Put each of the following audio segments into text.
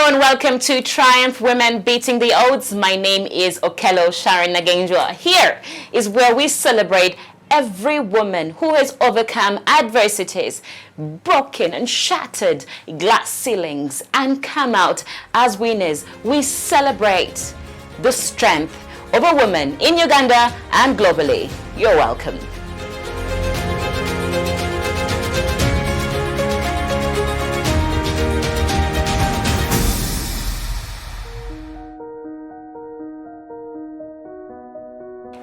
Hello and welcome to Triumph Women Beating the Odds. My name is Okello Sharon Nagenjua. Here is where we celebrate every woman who has overcome adversities, broken and shattered glass ceilings, and come out as winners. We celebrate the strength of a woman in Uganda and globally. You're welcome.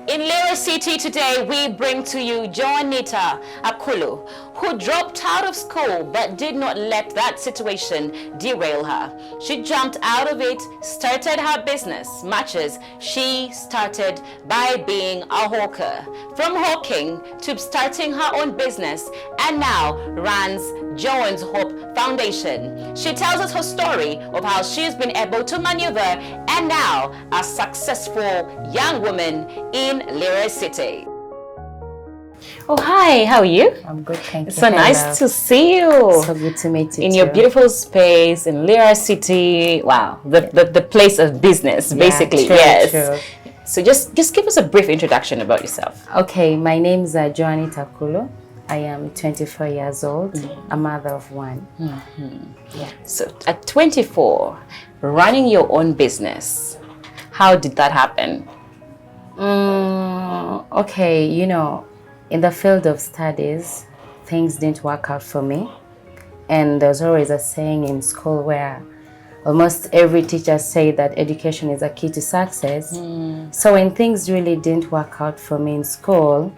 In Lira City today, we bring to you Juanita Akullo, who dropped out of school but did not let that situation derail her. She jumped out of it, started her business, matches. She started by being a hawker. From hawking to starting her own business, and now runs Joan's Hope Foundation. She tells us her story of how she's been able to maneuver and now a successful young woman in Lira City. Oh, hi, how are you? I'm good, thank you. So nice to see you. So good to meet you in too. your beautiful space in Lira City. Wow, the place of business, basically. True, yes. true. So just give us a brief introduction about yourself. Okay, my name is Juanita Akullo. I am 24 years old, a mother of one. Yeah. So at 24, running your own business, how did that happen? Okay, you know, in the field of studies, things didn't work out for me. And there's always a saying in school where almost every teacher say that education is a key to success. So when things really didn't work out for me in school,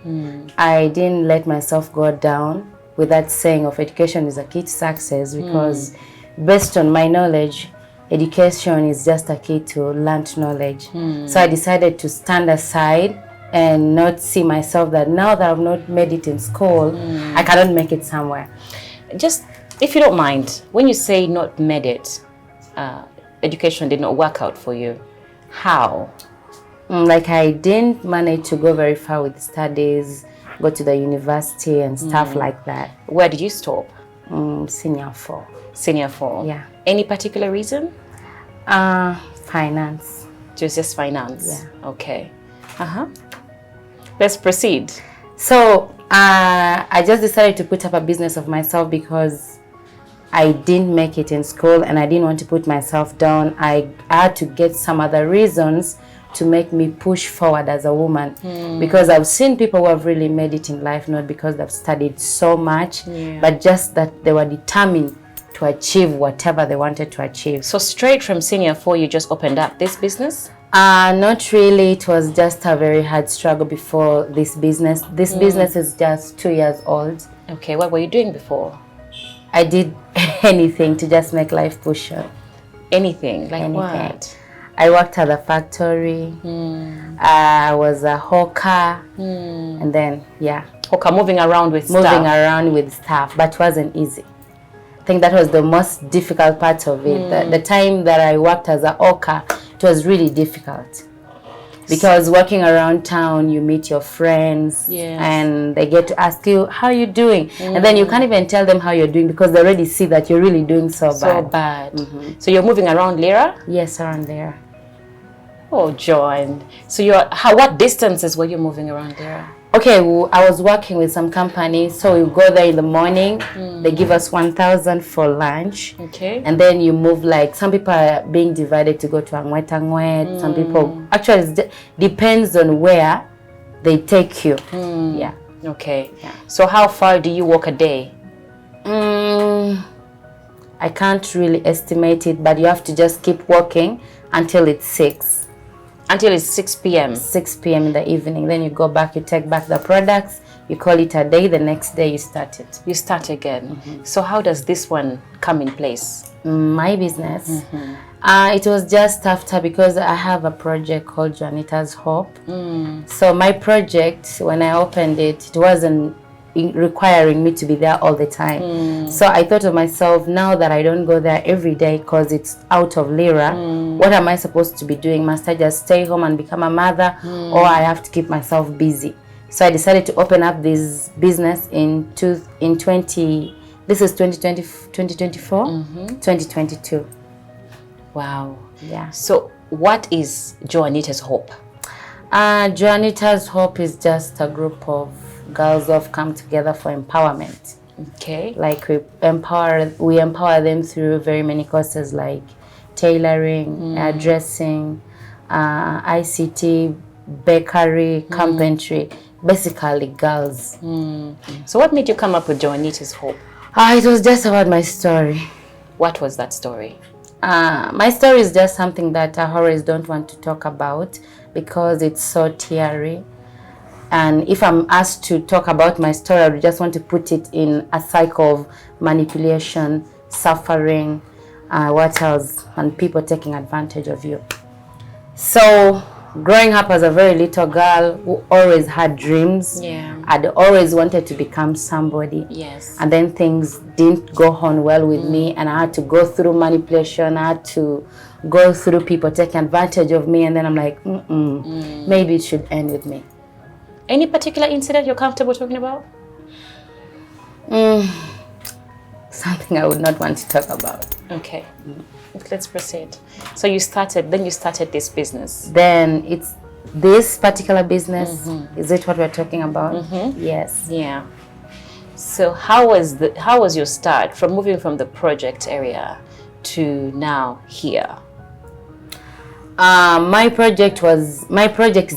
I didn't let myself go down with that saying of education is a key to success, because based on my knowledge, education is just a key to learned knowledge. So I decided to stand aside and not see myself that now that I've not made it in school, I cannot make it somewhere. Just, if you don't mind, when you say not made it, education did not work out for you, how? Like I didn't manage to go very far with studies, go to the university and stuff like that. Where did you stop? Senior 4. Senior 4? Yeah. Any particular reason? Finance. Just finance? Yeah. Okay. Let's proceed. So I just decided to put up a business of myself because I didn't make it in school and I didn't want to put myself down. I had to get some other reasons to make me push forward as a woman, because I've seen people who have really made it in life, not because they've studied so much, but just that they were determined to achieve whatever they wanted to achieve. So straight from senior 4, you just opened up this business? Not really. It was just a very hard struggle before this business. This business is just 2 years old. Okay, what were you doing before? I did anything to just make life push on. Anything? Like Anything. what? I worked at the factory. I was a hawker. And then, yeah. Hawker, moving around with stuff. Moving around with stuff, but it wasn't easy. I think that was the most difficult part of it. The time that I worked as a hawker, it was really difficult. Because working around town, you meet your friends and they get to ask you, how are you doing? And then you can't even tell them how you're doing because they already see that you're really doing so bad. So you're moving around Lira? Yes, around there. Oh, John. So what distances were you moving around Lira? Okay, I was working with some companies, so we go there in the morning. They give us 1,000 for lunch. Okay. And then you move, like, some people are being divided to go to Angwet. Some people, actually, it depends on where they take you. Yeah. Okay. Yeah. So how far do you walk a day? I can't really estimate it, but you have to just keep walking until it's 6. Until it's 6 p.m. 6 p.m. in the evening. Then you go back, you take back the products, you call it a day, the next day you start it. You start again. So how does this one come in place? My business? It was just after, because I have a project called Juanita's Hope. So my project, when I opened it, it wasn't requiring me to be there all the time. So I thought of myself, now that I don't go there every day because it's out of Lira, what am I supposed to be doing? Must I just stay home and become a mother, or I have to keep myself busy? So I decided to open up this business in 2020. This is 2020, 2024, 2022. Wow. Yeah. So what is Juanita's Hope? Juanita's Hope is just a group of girls who have come together for empowerment. Okay. Like we empower them through very many courses like tailoring, dressing, ICT, bakery, carpentry, basically girls. So what made you come up with Juanita's Hope? It was just about my story. What was that story? My story is just something that I always don't want to talk about because it's so teary. And if I'm asked to talk about my story, I would just want to put it in a cycle of manipulation, suffering, what else, and people taking advantage of you. So, growing up as a very little girl who always had dreams, I'd always wanted to become somebody. Yes. And then things didn't go on well with me, and I had to go through manipulation. I had to go through people taking advantage of me, and then I'm like, maybe it should end with me. Any particular incident you're comfortable talking about? Something I would not want to talk about. Okay. Let's proceed. So you started this business. Then it's this particular business. Is it what we're talking about? Yes. Yeah. So how was your start from moving from the project area to now here? My project is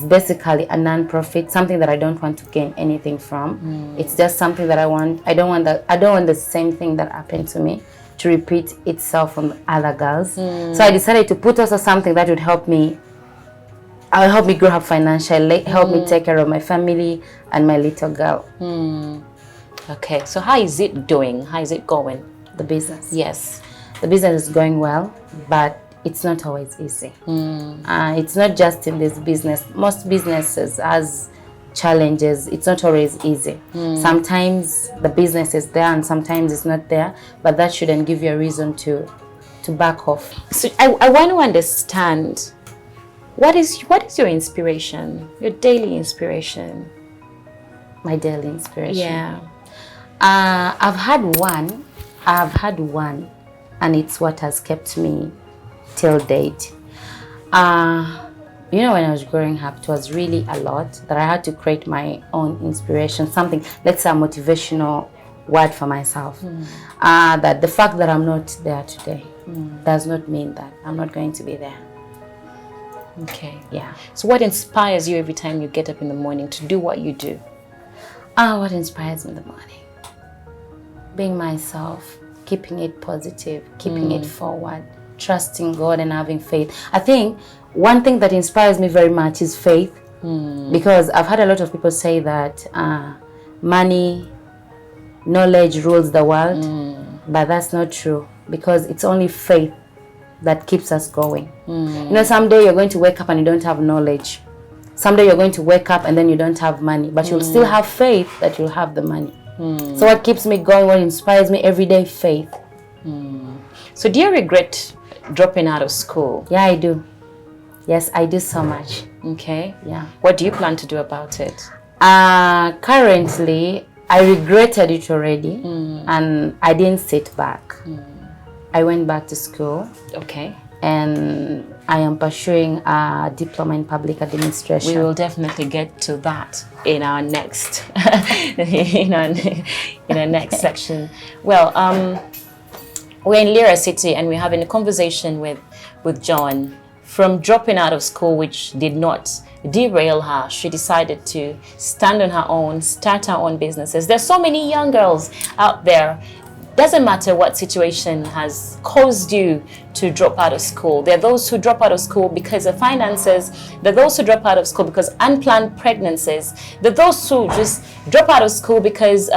basically a non-profit, something that I don't want to gain anything from. It's just something that I want. I don't want the same thing that happened to me to repeat itself from other girls. So I decided to put also something that would help me grow up financially, help me take care of my family and my little girl. Okay, so how is it doing? How is it going? The business. Yes. The business is going well, but it's not always easy. It's not just in this business. Most businesses has challenges. It's not always easy. Sometimes the business is there and sometimes it's not there, but that shouldn't give you a reason to back off. So I want to understand, what is your inspiration, your daily inspiration? My daily inspiration? Yeah. I've had one, and it's what has kept me till date. You know, when I was growing up, it was really a lot that I had to create my own inspiration, something, let's say a motivational word for myself. That the fact that I'm not there today does not mean that I'm not going to be there. Okay. Yeah. So what inspires you every time you get up in the morning to do what you do? What inspires me in the morning? Being myself, keeping it positive, keeping it forward, trusting God and having faith. I think one thing that inspires me very much is faith, because I've had a lot of people say that money, knowledge rules the world, but that's not true, because it's only faith that keeps us going. You know, someday you're going to wake up and you don't have knowledge. Someday you're going to wake up and then you don't have money, but you'll still have faith that you'll have the money. So what keeps me going, what inspires me every day? Faith. So do you regret dropping out of school? Yeah, I do. Yes, I do so much. Okay. Yeah. What do you plan to do about it? Currently, I regretted it already, and I didn't sit back. I went back to school. Okay. And I am pursuing a diploma in public administration. We will definitely get to that in our next in our next section. Well, we're in Lira City and we're having a conversation with John. From dropping out of school, which did not derail her, she decided to stand on her own, start her own businesses. There's so many young girls out there. Doesn't matter what situation has caused you to drop out of school. There are those who drop out of school because of finances. There are those who drop out of school because unplanned pregnancies. There are those who just drop out of school because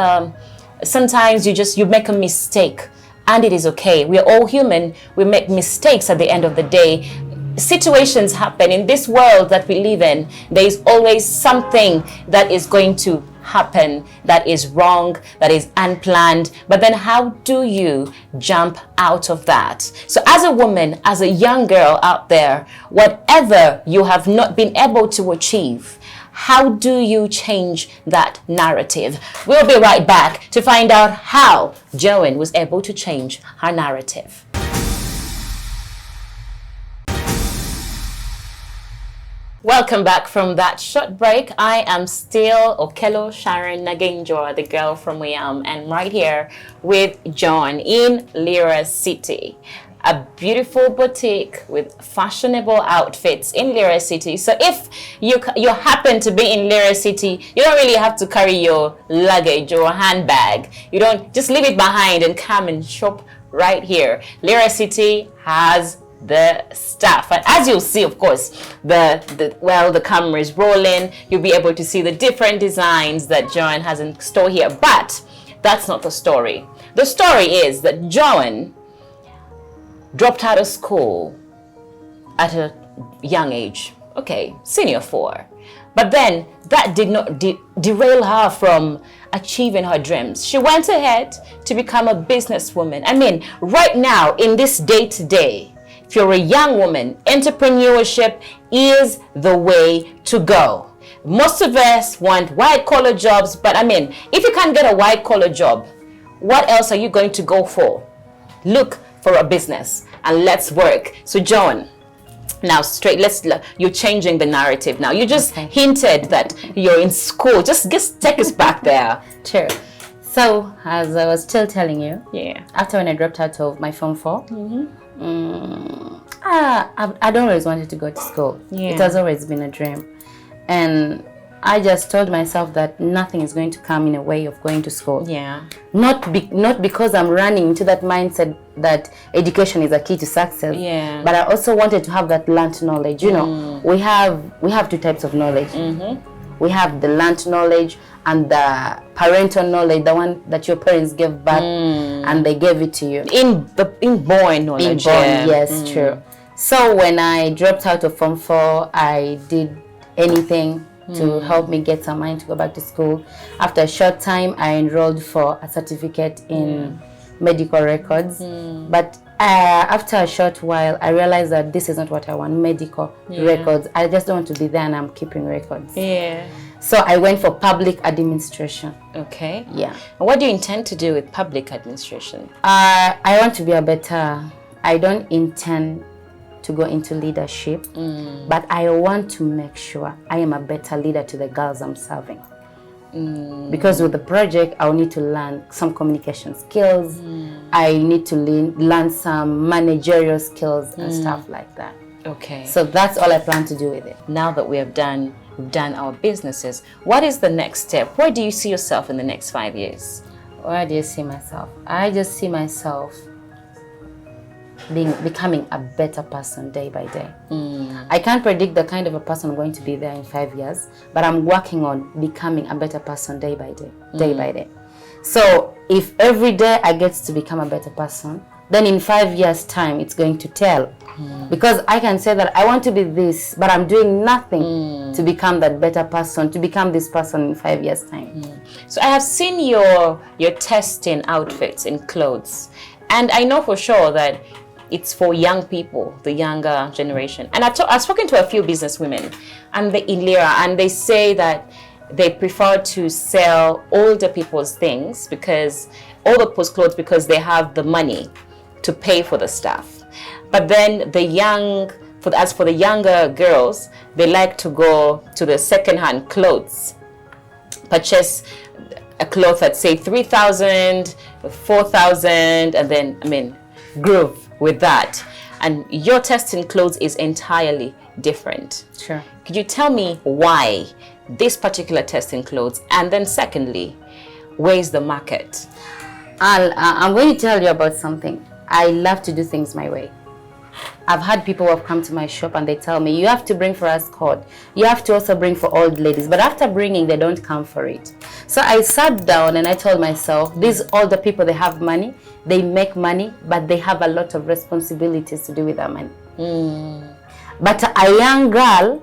sometimes you make a mistake, and it is okay. We are all human. We make mistakes at the end of the day. Situations happen in this world that we live in. There is always something that is going to happen that is wrong, that is unplanned. But then how do you jump out of that? So as a woman, as a young girl out there, whatever you have not been able to achieve, how do you change that narrative? We'll be right back to find out how Joan was able to change her narrative. Welcome back from that short break. I am still Okello Sharon Nagenjo, the girl from Wiyam, and right here with John in Lira City. A beautiful boutique with fashionable outfits in Lira City. So if you happen to be in Lira City, you don't really have to carry your luggage or handbag. You don't, just leave it behind and come and shop right here. Lira City has the stuff, and as you'll see, of course, the camera is rolling. You'll be able to see the different designs that John has in store here. But that's not the story. The story is that John dropped out of school at a young age. Okay, senior 4. But then that did not derail her from achieving her dreams. She went ahead to become a businesswoman. I mean, right now in this day-to-day, if you're a young woman, entrepreneurship is the way to go. Most of us want white-collar jobs, but I mean, if you can't get a white-collar job, what else are you going to go for? Look for a business and let's work. So John, now you're changing the narrative now. You just hinted that you're in school. Just take us back there. Sure. So, as I was still telling you, yeah, after when I dropped out of my Form 4, I'd always wanted to go to school. Yeah. It has always been a dream. And I just told myself that nothing is going to come in a way of going to school. Yeah. Not because I'm running into that mindset that education is a key to success. Yeah. But I also wanted to have that learnt knowledge. You know, we have two types of knowledge. We have the learnt knowledge and the parental knowledge, the one that your parents gave back and they gave it to you. Inborn knowledge. Yes, true. So when I dropped out of Form 4, I did anything to help me get some money to go back to school. After a short time, I enrolled for a certificate in medical records. But after a short while, I realized that this is not what I want, medical records. I just don't want to be there and I'm keeping records. Yeah. So I went for public administration. Okay. Yeah. And what do you intend to do with public administration? I want to be I don't intend to go into leadership, but I want to make sure I am a better leader to the girls I'm serving. Because with the project, I'll need to learn some communication skills. I need to learn some managerial skills and stuff like that. Okay. So that's all I plan to do with it. Now that we've done our businesses, what is the next step? Where do you see yourself in the next 5 years? Where do you see myself? I just see myself becoming a better person day by day. I can't predict the kind of a person I'm going to be there in 5 years, but I'm working on becoming a better person day by day. So if every day I get to become a better person, then in 5 years' time it's going to tell. Because I can say that I want to be this, but I'm doing nothing to become that better person, to become this person in 5 years' time. So I have seen your testing outfits in clothes, and I know for sure that it's for young people, the younger generation. And I've spoken to a few businesswomen and in Lira, and they say that they prefer to sell older people's things, because older people's clothes, because they have the money to pay for the stuff. But then as for the younger girls, they like to go to the second-hand clothes, purchase a cloth at say 3,000, 4,000, and then groove with that. And your testing clothes is entirely different. Sure. Could you tell me why this particular testing clothes? And then secondly, where is the market? I'm going to tell you about something. I love to do things my way. I've had people who have come to my shop and they tell me, you have to bring for us cord. You have to also bring for old ladies. But after bringing, they don't come for it. So I sat down and I told myself, these older people, they have money, they make money, but they have a lot of responsibilities to do with their money. But a young girl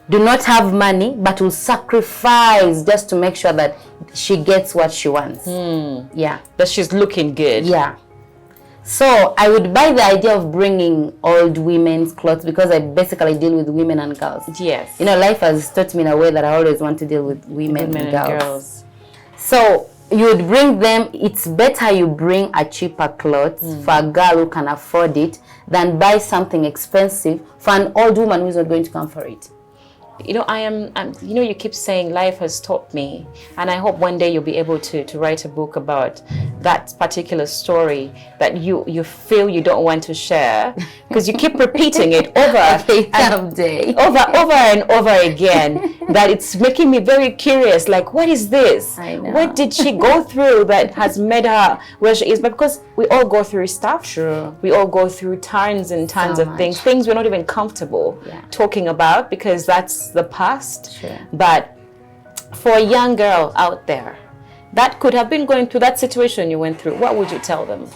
do not have money, but will sacrifice just to make sure that she gets what she wants. Yeah. That she's looking good. Yeah. So I would buy the idea of bringing old women's clothes, because I basically deal with women and girls. Yes. You know, life has taught me in a way that I always want to deal with women and girls. So you would bring them. It's better you bring a cheaper clothes for a girl who can afford it than buy something expensive for an old woman who's not going to come for it. You keep saying life has taught me, and I hope one day you'll be able to write a book about that particular story that you feel you don't want to share because you keep repeating it over and over again, that it's making me very curious, like, what is this? I know. What did she go through that has made her where she is? But because we all go through stuff. True. We all go through tons and tons of things we're not even comfortable talking about because that's the past. Sure. But for a young girl out there that could have been going through that situation you went through, what would you tell them?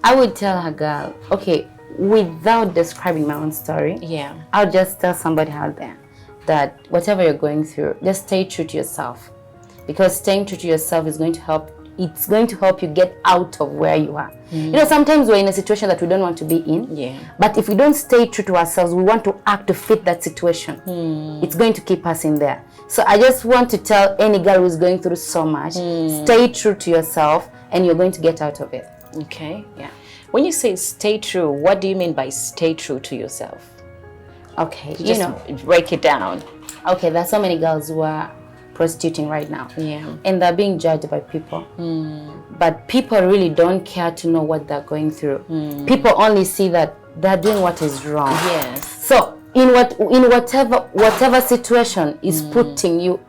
I would tell a girl, okay, without describing my own story, I'll just tell somebody out there that whatever you're going through, just stay true to yourself, because staying true to yourself is going to help. It's going to help you get out of where you are. Sometimes we're in a situation that we don't want to be in. But if we don't stay true to ourselves, we want to act to fit that situation. It's going to keep us in there. So I just want to tell any girl who's going through so much, stay true to yourself and you're going to get out of it. Okay. Yeah. When you say stay true, what do you mean by stay true to yourself? Okay. Just break it down. Okay, there's so many girls who are prostituting right now, and they're being judged by people, but people really don't care to know what they're going through. People only see that they're doing what is wrong. So in whatever situation is putting you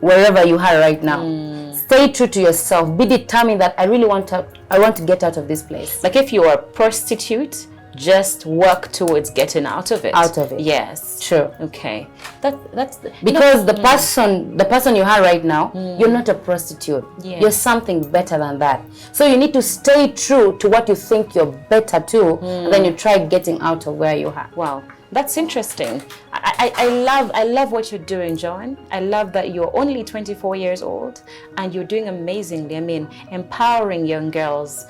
wherever you are right now, stay true to yourself. Be determined that I want to get out of this place. Like if you are a prostitute, just work towards getting out of it. Out of it. Yes. Sure. Okay. That's because the person you are right now, you're not a prostitute. You're something better than that. So you need to stay true to what you think you're better to, and then you try getting out of where you are. Wow. That's interesting. I love what you're doing, Joan. I love that you're only 24 years old and you're doing amazingly. I mean, empowering young girls.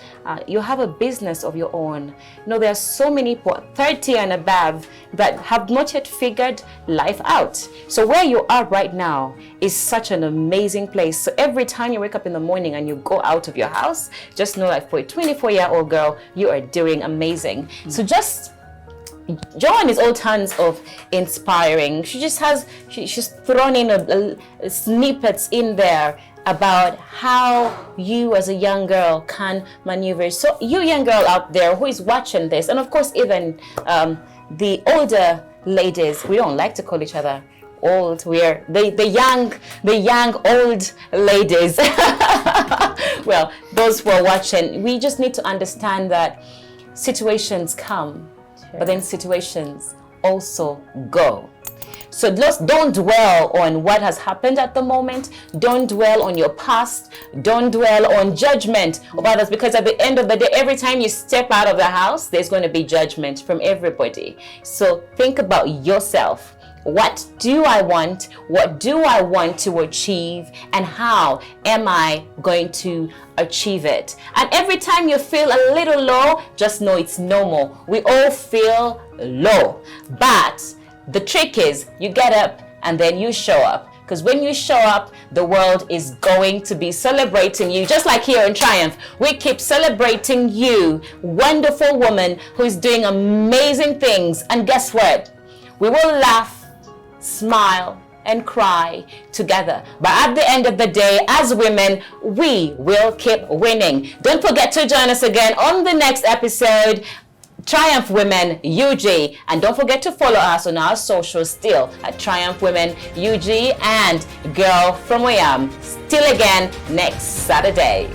You have a business of your own. There are so many people 30 and above that have not yet figured life out. So where you are right now is such an amazing place. So every time you wake up in the morning and you go out of your house, just know that for a 24-year-old girl, you are doing amazing. So Joan is all tons of inspiring. She's thrown in a snippets in there about how you as a young girl can maneuver. So you young girl out there who is watching this, and of course even the older ladies, we don't like to call each other old, we're the young old ladies. Well, those who are watching, we just need to understand that situations come, but then situations also go. So just don't dwell on what has happened at the moment. Don't dwell on your past. Don't dwell on judgment of others, because at the end of the day, every time you step out of the house, there's going to be judgment from everybody. So think about yourself. What do I want? What do I want to achieve? And how am I going to achieve it? And every time you feel a little low, just know it's normal. We all feel low. But the trick is you get up and then you show up. Because when you show up, the world is going to be celebrating you. Just like here in Triumph, we keep celebrating you, wonderful woman who is doing amazing things. And guess what? We will laugh, smile, and cry together. But at the end of the day, as women, we will keep winning. Don't forget to join us again on the next episode, Triumph Women UG. And don't forget to follow us on our socials still at Triumph Women UG and Girl from Wayam. Still again next Saturday.